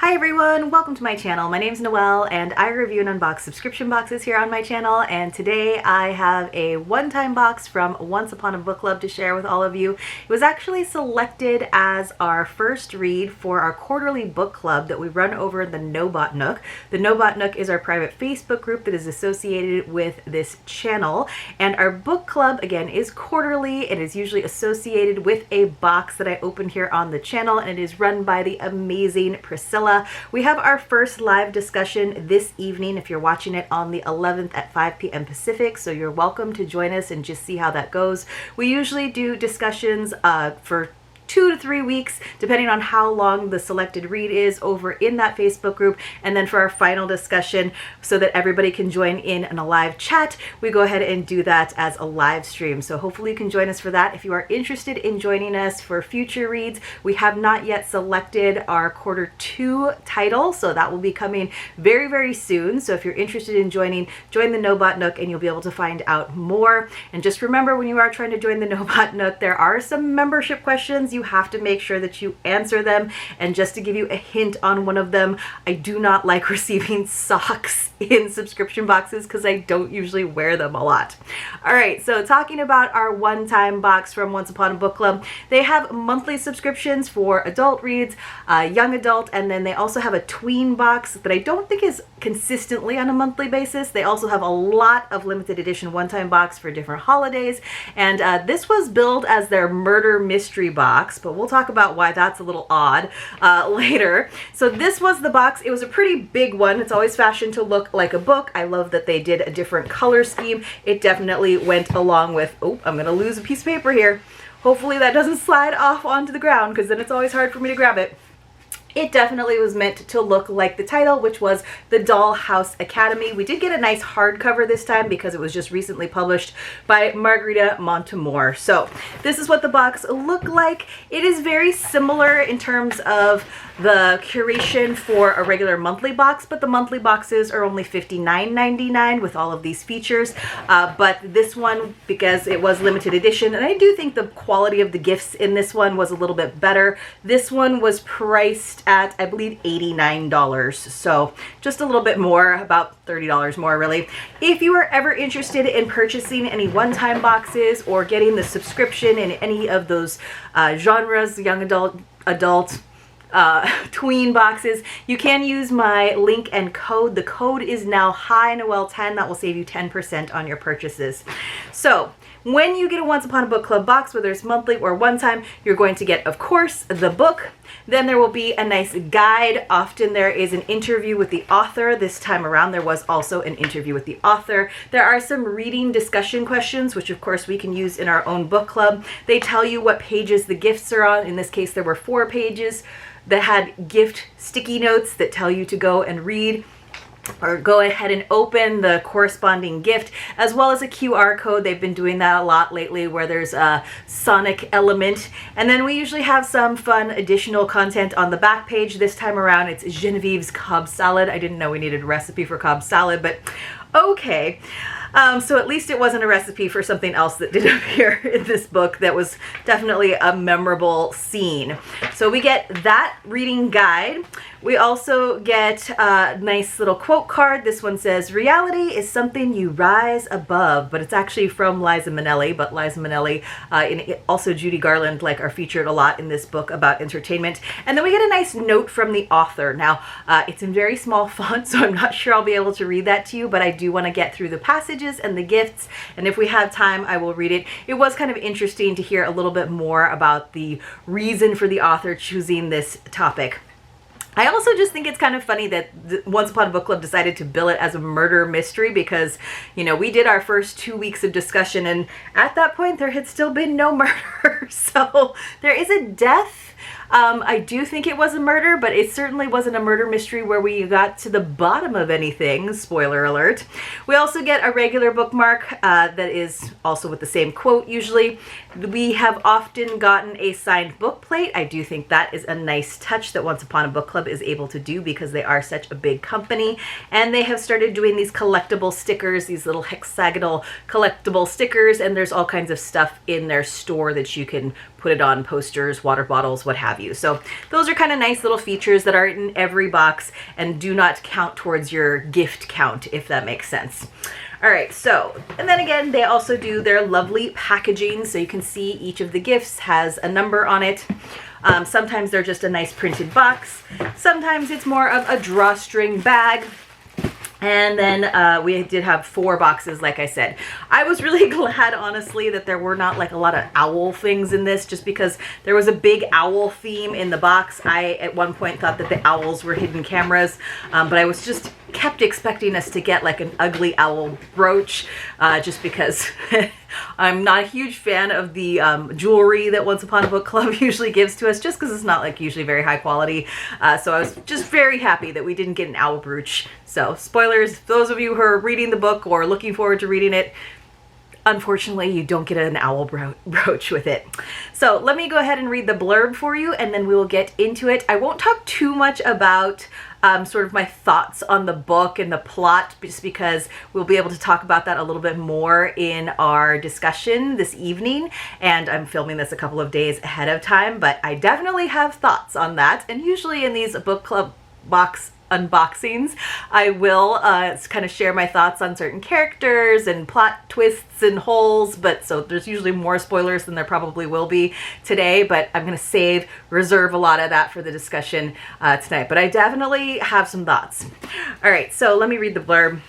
Hi everyone, welcome to my channel. My name is Noel and I review and unbox subscription boxes here on my channel, and today I have a one-time box from Once Upon a Book Club to share with all of you. It was actually selected as our first read for our quarterly book club that we run over in the Nobot Nook. The Nobot Nook is our private Facebook group that is associated with this channel, and our book club again is quarterly. It is usually associated with a box that I open here on the channel, and it is run by the amazing Priscilla. We have our first live discussion this evening if you're watching it on the 11th at 5 p.m. Pacific, so you're welcome to join us and just see how that goes. We usually do discussions for 2 to 3 weeks, depending on how long the selected read is over in that Facebook group. And then for our final discussion, so that everybody can join in a live chat, we go ahead and do that as a live stream. So hopefully you can join us for that. If you are interested in joining us for future reads, we have not yet selected our quarter 2 title, so that will be coming very, very soon. So if you're interested in join the Nobot Nook and you'll be able to find out more. And just remember, when you are trying to join the Nobot Nook, there are some membership questions. You have to make sure that you answer them. And just to give you a hint on one of them, I do not like receiving socks in subscription boxes because I don't usually wear them a lot. All right, so talking about our one-time box from Once Upon a Book Club, they have monthly subscriptions for adult reads, young adult, and then they also have a tween box that I don't think is consistently on a monthly basis. They also have a lot of limited edition one-time box for different holidays, and this was billed as their murder mystery box, but we'll talk about why that's a little odd later. So this was the box. It was a pretty big one. It's always fashioned to look like a book. I love that they did a different color scheme. It definitely went along with, oh, I'm gonna lose a piece of paper here. Hopefully that doesn't slide off onto the ground, because then it's always hard for me to grab it. It definitely was meant to look like the title, which was the Dollhouse Academy. We did get a nice hardcover this time because it was just recently published by Margarita Montimore. So this is what the box looked like. It is very similar in terms of the curation for a regular monthly box, but the monthly boxes are only $59.99 with all of these features. But this one, because it was limited edition, and I do think the quality of the gifts in this one was a little bit better. This one was priced at, I believe, $89. So just a little bit more, about $30 more really. If you are ever interested in purchasing any one-time boxes or getting the subscription in any of those genres, young adult, tween boxes, you can use my link and code. The code is now HiNoel10. That will save you 10% on your purchases. So when you get a Once Upon a Book Club box, whether it's monthly or one time, you're going to get, of course, the book. Then there will be a nice guide. Often there is an interview with the author. This time around there was also an interview with the author. There are some reading discussion questions, which of course we can use in our own book club. They tell you what pages the gifts are on. In this case there were 4 pages that had gift sticky notes that tell you to go and read or go ahead and open the corresponding gift, as well as a QR code. They've been doing that a lot lately, where there's a sonic element. And then we usually have some fun additional content on the back page. This time around it's Genevieve's Cobb salad. I didn't know we needed a recipe for Cobb salad, but okay. So at least it wasn't a recipe for something else that did appear in this book that was definitely a memorable scene. So we get that reading guide. We also get a nice little quote card. This one says, "Reality is something you rise above," but it's actually from Liza Minnelli. But Liza Minnelli and also Judy Garland are featured a lot in this book about entertainment. And then we get a nice note from the author. Now it's in very small font, so I'm not sure I'll be able to read that to you, but I do want to get through the passage and the gifts, and if we have time I will read it. It was kind of interesting to hear a little bit more about the reason for the author choosing this topic. I also just think it's kind of funny that Once Upon a Book Club decided to bill it as a murder mystery, because, you know, we did our first 2 weeks of discussion and at that point there had still been no murder. So there is a death. I do think it was a murder, but it certainly wasn't a murder mystery where we got to the bottom of anything. Spoiler alert. We also get a regular bookmark that is also with the same quote usually. We have often gotten a signed book plate. I do think that is a nice touch that Once Upon a Book Club is able to do because they are such a big company. And they have started doing these collectible stickers, these little hexagonal collectible stickers, and there's all kinds of stuff in their store that you can put it on posters, water bottles, what have you. So those are kind of nice little features that are in every box and do not count towards your gift count, if that makes sense. All right, so, and then again, they also do their lovely packaging. So you can see each of the gifts has a number on it. Sometimes they're just a nice printed box. Sometimes it's more of a drawstring bag. And then we did have 4 boxes, like I said. I was really glad, honestly, that there were not like a lot of owl things in this, just because there was a big owl theme in the box. I, at one point, thought that the owls were hidden cameras, but I was just kept expecting us to get like an ugly owl brooch, just because I'm not a huge fan of the jewelry that Once Upon a Book Club usually gives to us, just because it's not like usually very high quality. So I was just very happy that we didn't get an owl brooch. So spoilers, those of you who are reading the book or looking forward to reading it, unfortunately, you don't get an owl brooch with it. So let me go ahead and read the blurb for you, and then we will get into it. I won't talk too much about sort of my thoughts on the book and the plot, just because we'll be able to talk about that a little bit more in our discussion this evening. And I'm filming this a couple of days ahead of time, but I definitely have thoughts on that. And usually in these book club box unboxings, I will kind of share my thoughts on certain characters and plot twists and holes, but so there's usually more spoilers than there probably will be today, but I'm going to reserve a lot of that for the discussion tonight. But I definitely have some thoughts. All right, so let me read the blurb.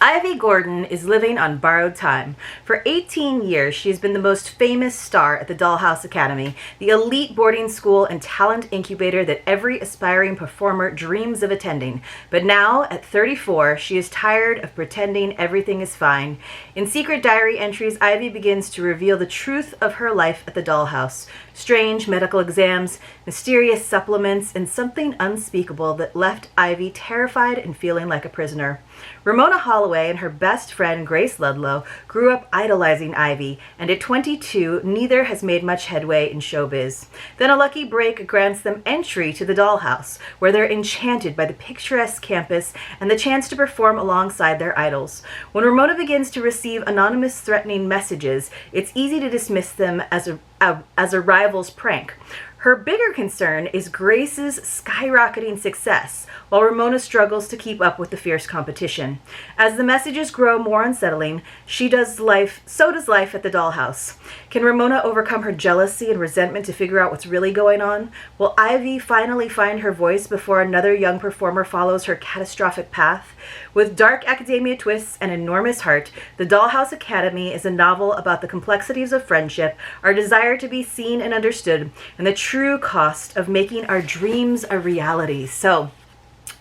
Ivy Gordon is living on borrowed time. For 18 years, she has been the most famous star at the Dollhouse Academy, the elite boarding school and talent incubator that every aspiring performer dreams of attending. But now, at 34, she is tired of pretending everything is fine. In secret diary entries, Ivy begins to reveal the truth of her life at the Dollhouse. Strange medical exams, mysterious supplements, and something unspeakable that left Ivy terrified and feeling like a prisoner. Ramona Holloway and her best friend Grace Ludlow grew up idolizing Ivy, and at 22, neither has made much headway in showbiz. Then a lucky break grants them entry to the Dollhouse, where they're enchanted by the picturesque campus and the chance to perform alongside their idols. When Ramona begins to receive anonymous threatening messages, it's easy to dismiss them as a rival's prank. Her bigger concern is Grace's skyrocketing success, while Ramona struggles to keep up with the fierce competition. As the messages grow more unsettling, so does life at the Dollhouse. Can Ramona overcome her jealousy and resentment to figure out what's really going on? Will Ivy finally find her voice before another young performer follows her catastrophic path? With dark academia twists and enormous heart, The Dollhouse Academy is a novel about the complexities of friendship, our desire to be seen and understood, and the true cost of making our dreams a reality. So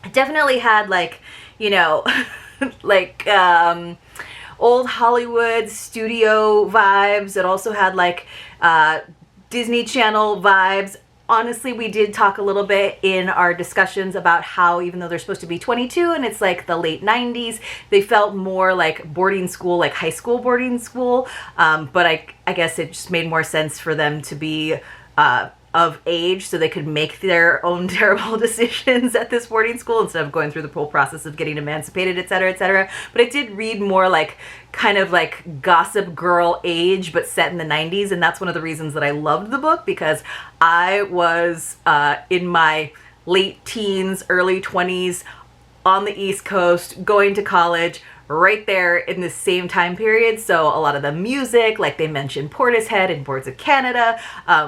I definitely had like, you know, like old Hollywood studio vibes. It also had like Disney Channel vibes. Honestly, we did talk a little bit in our discussions about how, even though they're supposed to be 22 and it's like the late 90s, they felt more like boarding school, like high school boarding school. But I guess it just made more sense for them to be of age so they could make their own terrible decisions at this boarding school instead of going through the whole process of getting emancipated, etc., etc. But it did read more like kind of like Gossip Girl age, but set in the 90s. And that's one of the reasons that I loved the book, because I was in my late teens, early 20s on the East Coast, going to college, right there in the same time period. So a lot of the music, like they mentioned Portishead and Boards of Canada,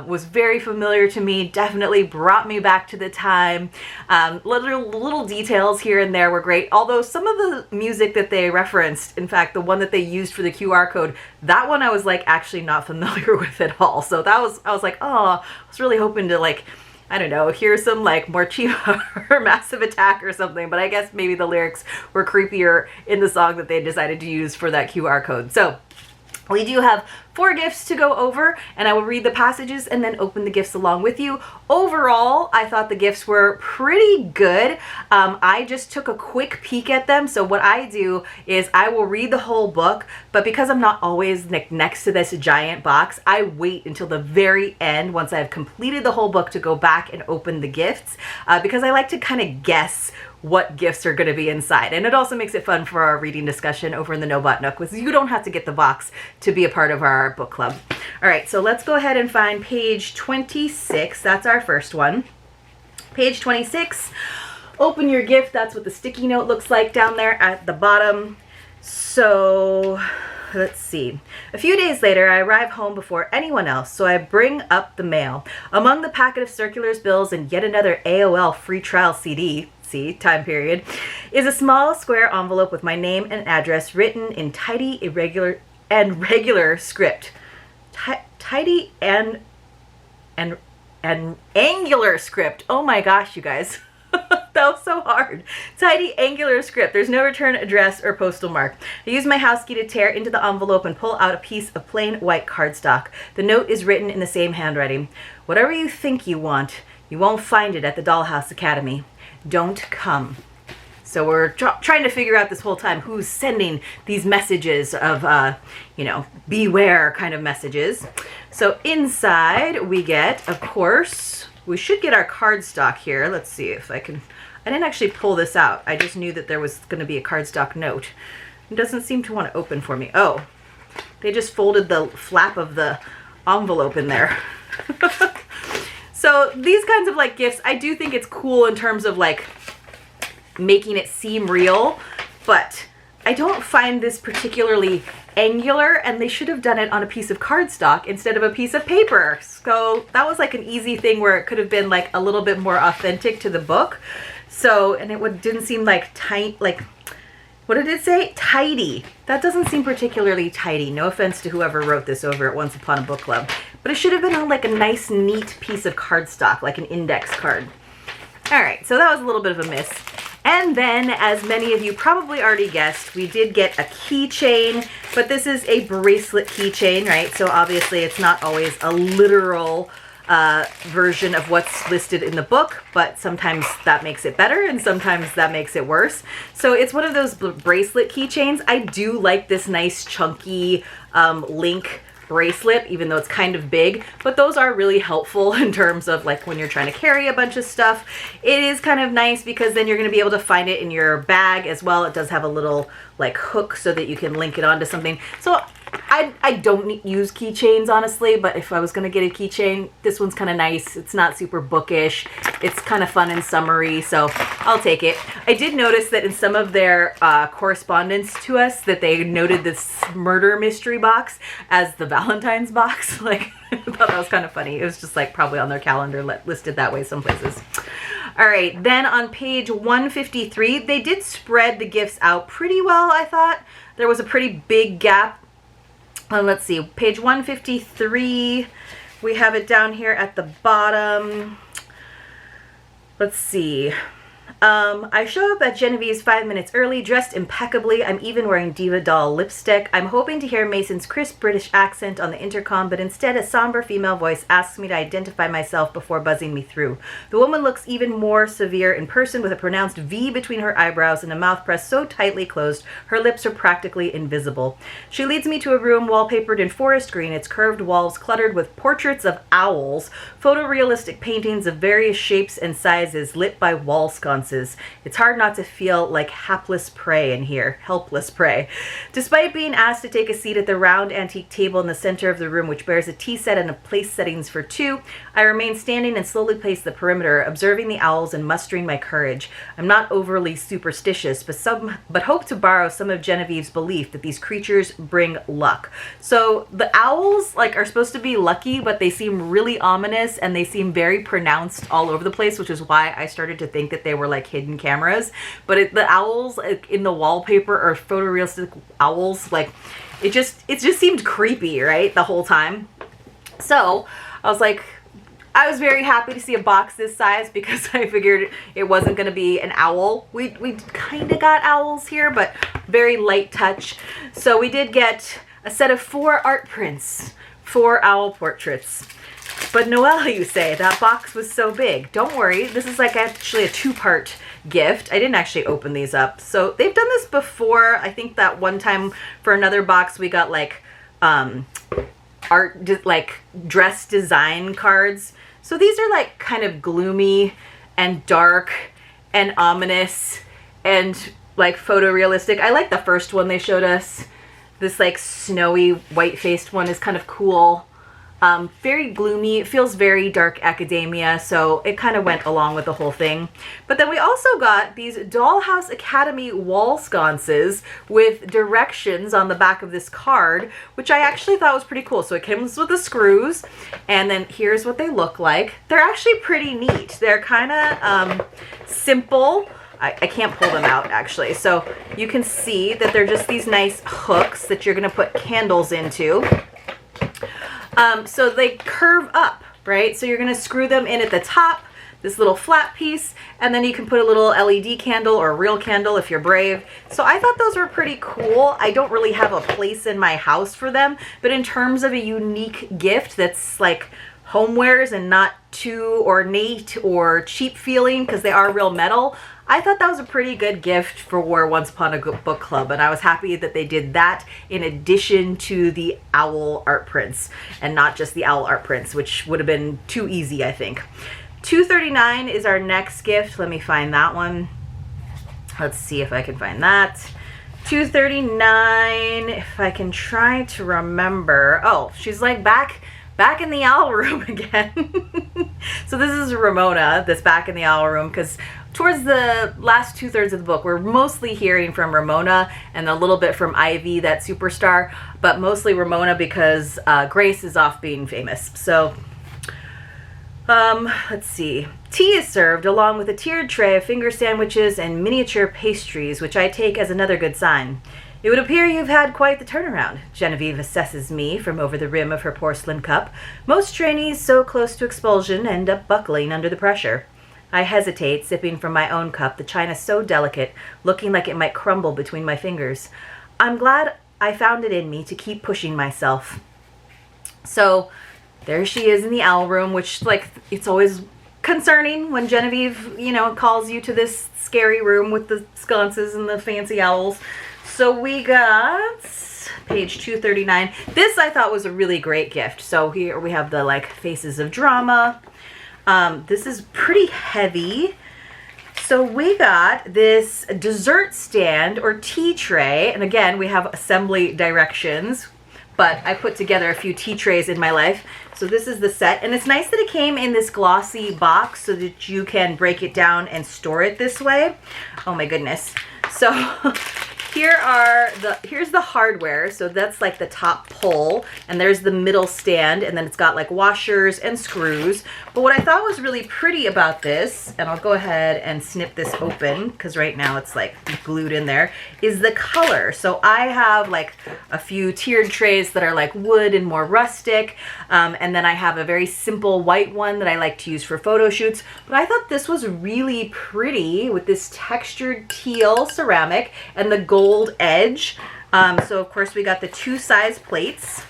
was very familiar to me, definitely brought me back to the time. Little details here and there were great, although some of the music that they referenced, in fact, the one that they used for the QR code, that one I was like actually not familiar with at all. So I was like, oh, I was really hoping to like, I don't know, hear some like more Chiba or Massive Attack or something, but I guess maybe the lyrics were creepier in the song that they decided to use for that QR code. So we do have 4 gifts to go over, and I will read the passages and then open the gifts along with you. Overall, I thought the gifts were pretty good. I just took a quick peek at them. So what I do is I will read the whole book, but because I'm not always next to this giant box, I wait until the very end, once I've completed the whole book, to go back and open the gifts, because I like to kind of guess what gifts are going to be inside. And it also makes it fun for our reading discussion over in the No Bot Nook, because you don't have to get the box to be a part of our our book club. All right, so let's go ahead and find page 26. That's our first one. Page 26, open your gift. That's what the sticky note looks like down there at the bottom. So let's see. A few days later, I arrive home before anyone else, so I bring up the mail. Among the packet of circulars, bills, and yet another AOL free trial CD, see, time period, is a small square envelope with my name and address written in tidy, irregular, and regular script. Tidy and angular script. Oh my gosh, you guys. That was so hard. Tidy angular script. There's no return address or postal mark. I use my house key to tear into the envelope and pull out a piece of plain white cardstock. The note is written in the same handwriting. Whatever you think you want, you won't find it at the Dollhouse Academy. Don't come. So we're trying to figure out this whole time who's sending these messages of, you know, beware kind of messages. So inside we get, of course, we should get our cardstock here. Let's see if I can. I didn't actually pull this out. I just knew that there was going to be a cardstock note. It doesn't seem to want to open for me. Oh, they just folded the flap of the envelope in there. So these kinds of like gifts, I do think it's cool in terms of like making it seem real, but I don't find this particularly angular, and they should have done it on a piece of cardstock instead of a piece of paper. So that was like an easy thing where it could have been like a little bit more authentic to the book. So, and it didn't seem like tight, like, what did it say? Tidy. That doesn't seem particularly tidy. No offense to whoever wrote this over at Once Upon a Book Club, but it should have been on like a nice, neat piece of cardstock, like an index card. All right, so that was a little bit of a miss. And then, as many of you probably already guessed, we did get a keychain, but this is a bracelet keychain, right? So obviously it's not always a literal version of what's listed in the book, but sometimes that makes it better and sometimes that makes it worse. So it's one of those bracelet keychains. I do like this nice chunky link bracelet, even though it's kind of big, but those are really helpful in terms of like when you're trying to carry a bunch of stuff. It is kind of nice because then you're going to be able to find it in your bag as well. It does have a little like hook so that you can link it onto something. So I don't use keychains, honestly, but if I was going to get a keychain, this one's kind of nice. It's not super bookish. It's kind of fun and summery, so I'll take it. I did notice that in some of their correspondence to us that they noted this murder mystery box as the Valentine's box. Like, I thought that was kind of funny. It was just like probably on their calendar listed that way some places. All right, then on page 153, they did spread the gifts out pretty well, I thought. There was a pretty big gap. Let's see, page 153, we have it down here at the bottom. Let's see. I show up at Genevieve's 5 minutes early, dressed impeccably. I'm even wearing Diva Doll lipstick. I'm hoping to hear Mason's crisp British accent on the intercom, but instead a somber female voice asks me to identify myself before buzzing me through. The woman looks even more severe in person, with a pronounced V between her eyebrows and a mouth pressed so tightly closed her lips are practically invisible. She leads me to a room wallpapered in forest green, its curved walls cluttered with portraits of owls, photorealistic paintings of various shapes and sizes lit by wall sconces. It's hard not to feel like hapless prey in here, helpless prey. Despite being asked to take a seat at the round antique table in the center of the room, which bears a tea set and a place settings for two, I remain standing and slowly pace the perimeter, observing the owls and mustering my courage. I'm not overly superstitious, but hope to borrow some of Genevieve's belief that these creatures bring luck. So the owls are supposed to be lucky, but they seem really ominous and they seem very pronounced all over the place, which is why I started to think that they were hidden cameras. But the owls in the wallpaper are photorealistic owls. It just seemed creepy, right, the whole time. So I was very happy to see a box this size because I figured it wasn't going to be an owl. We kind of got owls here, but very light touch. So we did get a set of 4 art prints, 4 owl portraits. But Noel, you say, that box was so big. Don't worry, this is actually a 2-part gift. I didn't actually open these up. So they've done this before. I think that one time for another box we got dress design cards. So these are kind of gloomy and dark and ominous and photorealistic. I like the first one they showed us. This like snowy white-faced one is kind of cool. Very gloomy. It feels very dark academia, so it kind of went along with the whole thing. But then we also got these Dollhouse Academy wall sconces with directions on the back of this card, which I actually thought was pretty cool. So it comes with the screws, and then here's what they look like. They're actually pretty neat. They're kind of simple. I can't pull them out actually. So you can see that they're just these nice hooks that you're gonna put candles into. So they curve up, right? So you're gonna screw them in at the top, this little flat piece, and then you can put a little LED candle or a real candle if you're brave. So I thought those were pretty cool. I don't really have a place in my house for them, but in terms of a unique gift that's like homewares and not too ornate or cheap feeling because they are real metal, I thought that was a pretty good gift for Once Upon a Book Club, and I was happy that they did that in addition to the owl art prints, and not just the owl art prints, which would have been too easy, I think. $2.39 is our next gift. Let me find that one. Let's see if I can find that. $2.39, if I can try to remember. Oh, she's like back in the owl room again. So this is Ramona that's back in the owl room, because towards the last 2/3 of the book, we're mostly hearing from Ramona and a little bit from Ivy, that superstar, but mostly Ramona because Grace is off being famous. So let's see. Tea is served along with a tiered tray of finger sandwiches and miniature pastries, which I take as another good sign. It would appear you've had quite the turnaround, Genevieve assesses me from over the rim of her porcelain cup. Most trainees so close to expulsion end up buckling under the pressure. I hesitate, sipping from my own cup, the china so delicate, looking like it might crumble between my fingers. I'm glad I found it in me to keep pushing myself. So there she is in the owl room, which, like, it's always concerning when Genevieve, you know, calls you to this scary room with the sconces and the fancy owls. So we got page 239. This I thought was a really great gift. So here we have the like faces of drama. This is pretty heavy. So we got this dessert stand or tea tray. And again, we have assembly directions, but I put together a few tea trays in my life. So this is the set, and it's nice that it came in this glossy box so that you can break it down and store it this way. Oh my goodness. So here's the hardware. So that's like the top pole, and there's the middle stand, and then it's got like washers and screws. But what I thought was really pretty about this, and I'll go ahead and snip this open because right now it's like glued in there, is the color. So I have like a few tiered trays that are like wood and more rustic, and then I have a very simple white one that I like to use for photo shoots. But I thought this was really pretty with this textured teal ceramic and the gold edge. So of course we got the two size plates,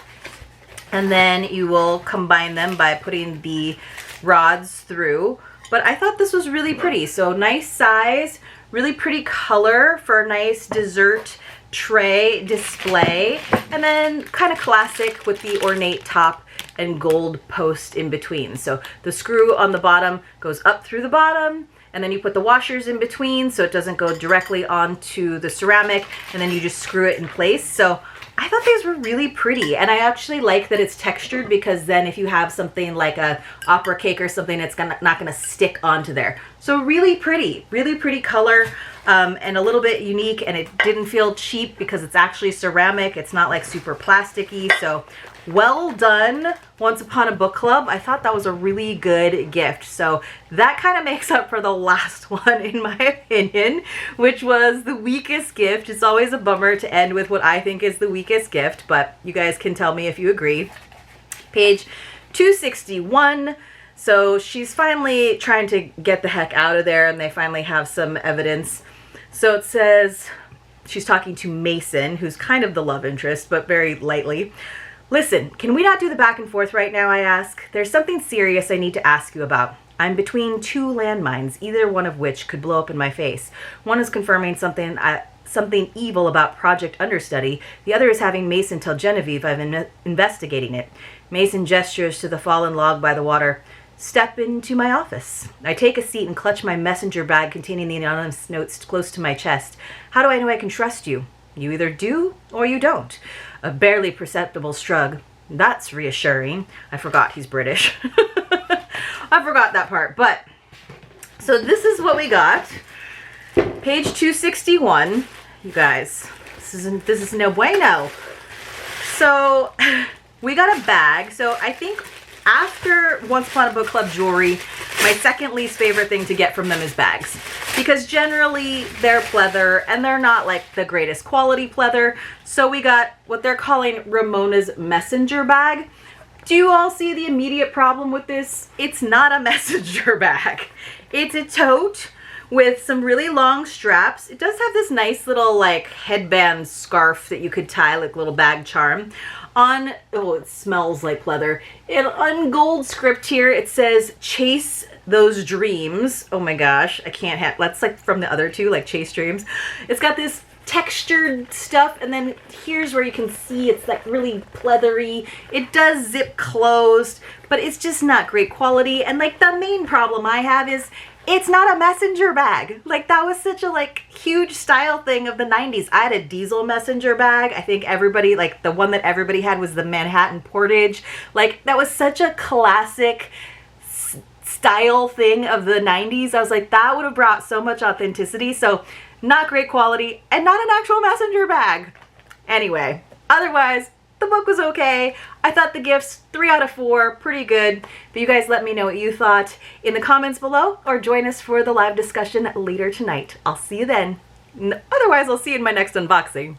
and then you will combine them by putting the rods through. But I thought this was really pretty. So nice size, really pretty color for a nice dessert tray display, and then kind of classic with the ornate top and gold post in between. So the screw on the bottom goes up through the bottom, and then you put the washers in between so it doesn't go directly onto the ceramic, and then you just screw it in place. So I thought these were really pretty, and I actually like that it's textured, because then if you have something like a opera cake or something, it's not gonna stick onto there. So really pretty color, and a little bit unique, and it didn't feel cheap because it's actually ceramic. It's not like super plasticky. So well done, Once Upon a Book Club. I thought that was a really good gift. So that kind of makes up for the last one, in my opinion, which was the weakest gift. It's always a bummer to end with what I think is the weakest gift, but you guys can tell me if you agree. Page 261. So she's finally trying to get the heck out of there, and they finally have some evidence. So it says, she's talking to Mason, who's kind of the love interest, but very lightly. Listen, can we not do the back and forth right now, I ask? There's something serious I need to ask you about. I'm between two landmines, either one of which could blow up in my face. One is confirming something evil about Project Understudy. The other is having Mason tell Genevieve I've been investigating it. Mason gestures to the fallen log by the water. Step into my office. I take a seat and clutch my messenger bag containing the anonymous notes close to my chest. How do I know I can trust you? You either do or you don't. A barely perceptible shrug. That's reassuring. I forgot he's British. I forgot that part. But, so this is what we got. Page 261. You guys, this is no bueno. So, we got a bag. So, I think after Once Upon a Book Club jewelry, my second least favorite thing to get from them is bags. Because generally they're pleather and they're not like the greatest quality pleather. So we got what they're calling Ramona's messenger bag. Do you all see the immediate problem with this? It's not a messenger bag. It's a tote with some really long straps. It does have this nice little like headband scarf that you could tie, like little bag charm. On, oh, it smells like pleather. On gold script here, it says, chase those dreams. Oh my gosh, I can't have, that's like from the other two, like chase dreams. It's got this textured stuff, and then here's where you can see it's like really pleathery. It does zip closed, but it's just not great quality. And like the main problem I have is it's not a messenger bag. Like that was such a like huge style thing of the 90s. I had a diesel messenger bag. I think everybody, like the one that everybody had was the Manhattan Portage. Like that was such a classic style thing of the 90s. I was like, that would have brought so much authenticity. So not great quality and not an actual messenger bag. Anyway, otherwise, the book was okay. I thought the gifts, 3 out of 4, pretty good. But you guys let me know what you thought in the comments below or join us for the live discussion later tonight. I'll see you then. Otherwise, I'll see you in my next unboxing.